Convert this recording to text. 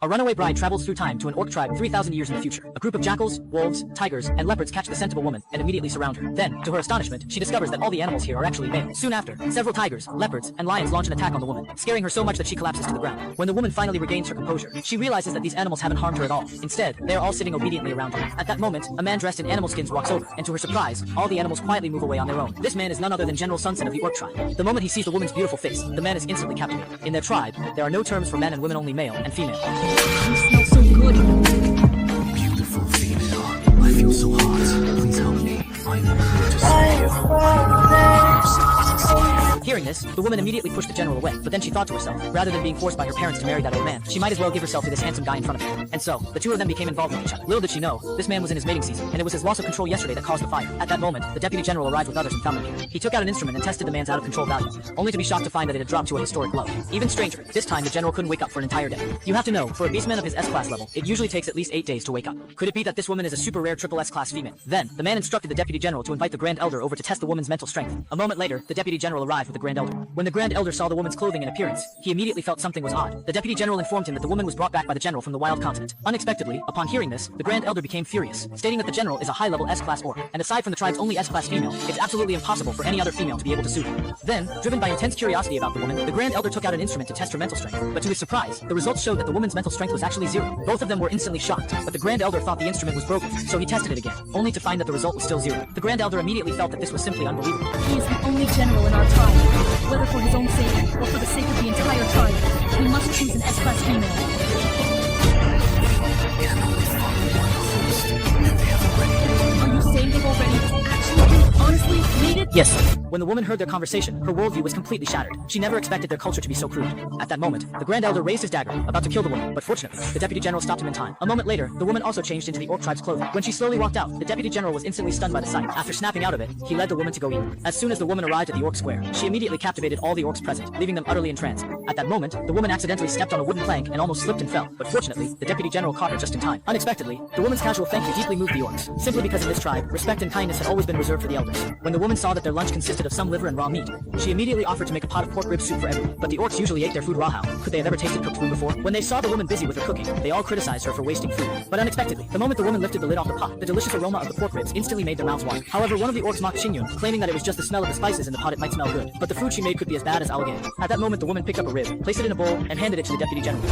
A runaway bride travels through time to an orc tribe 3,000 years in the future. A group of jackals, wolves, tigers, and leopards catch the scent of a woman and immediately surround her. Then, to her astonishment, she discovers that all the animals here are actually male. Soon after, several tigers, leopards, and lions launch an attack on the woman, scaring her so much that she collapses to the ground. When the woman finally regains her composure, she realizes that these animals haven't harmed her at all. Instead, they are all sitting obediently around her. At that moment, a man dressed in animal skins walks over, and to her surprise, all the animals quietly move away on their own. This man is none other than General Sunset of the Orc tribe. The moment he sees the woman's beautiful face, the man is instantly captivated. In their tribe, there are no terms for men and women, only male and female. You smell so good. Beautiful female, I feel so hot. Please help me. I'm here to save you. Hearing this, the woman immediately pushed the general away, but then she thought to herself, rather than being forced by her parents to marry that old man, she might as well give herself to this handsome guy in front of her. And so, the two of them became involved with each other. Little did she know, this man was in his mating season, and it was his loss of control yesterday that caused the fire. At that moment, the deputy general arrived with others and found them here. He took out an instrument and tested the man's out-of-control value, only to be shocked to find that it had dropped to a historic low. Even stranger, this time the general couldn't wake up for an entire day. You have to know, for a beastman of his S-class level, it usually takes at least 8 days to wake up. Could it be that this woman is a super rare triple S-class female? Then, the man instructed the deputy general to invite the Grand Elder over to test the woman's mental strength. A moment later, the deputy general arrived with the Grand Elder. When the Grand Elder saw the woman's clothing and appearance, he immediately felt something was odd. The deputy general informed him that the woman was brought back by the general from the wild continent. Unexpectedly, upon hearing this, the Grand Elder became furious, stating that the general is a high-level S-class orc, and aside from the tribe's only S-class female, it's absolutely impossible for any other female to be able to suit her. Then, driven by intense curiosity about the woman, the Grand Elder took out an instrument to test her mental strength, but to his surprise, the results showed that the woman's mental strength was actually 0. Both of them were instantly shocked, but the Grand Elder thought the instrument was broken, so he tested it again, only to find that the result was still 0. The Grand Elder immediately felt that this was simply unbelievable. He is the only general in our tribe. Whether for his own sake or for the sake of the entire tribe, we must choose an S-class female. Can only follow one host, and they have already. Are you saying they've already actually, honestly, made it? Yes, sir. When the woman heard their conversation, her worldview was completely shattered. She never expected their culture to be so crude. At that moment, the Grand Elder raised his dagger, about to kill the woman, but fortunately, the Deputy General stopped him in time. A moment later, the woman also changed into the Orc tribe's clothing. When she slowly walked out, the Deputy General was instantly stunned by the sight. After snapping out of it, he led the woman to go eat. As soon as the woman arrived at the Orc square, she immediately captivated all the Orcs present, leaving them utterly entranced. At that moment, the woman accidentally stepped on a wooden plank and almost slipped and fell, but fortunately, the Deputy General caught her just in time. Unexpectedly, the woman's casual thank you deeply moved the Orcs, simply because in this tribe, respect and kindness had always been reserved for the elders. When the woman saw that their lunch consisted of some liver and raw meat, she immediately offered to make a pot of pork rib soup for everyone. But the Orcs usually ate their food raw. How could they have ever tasted cooked food before? When they saw the woman busy with her cooking, they all criticized her for wasting food. But unexpectedly, the moment the woman lifted the lid off the pot, the delicious aroma of the pork ribs instantly made their mouths water. However, one of the Orcs mocked Xinyun, claiming that it was just the smell of the spices in the pot, it might smell good, but the food she made could be as bad as alligator. At that moment, the woman picked up a rib, placed it in a bowl, and handed it to the Deputy General.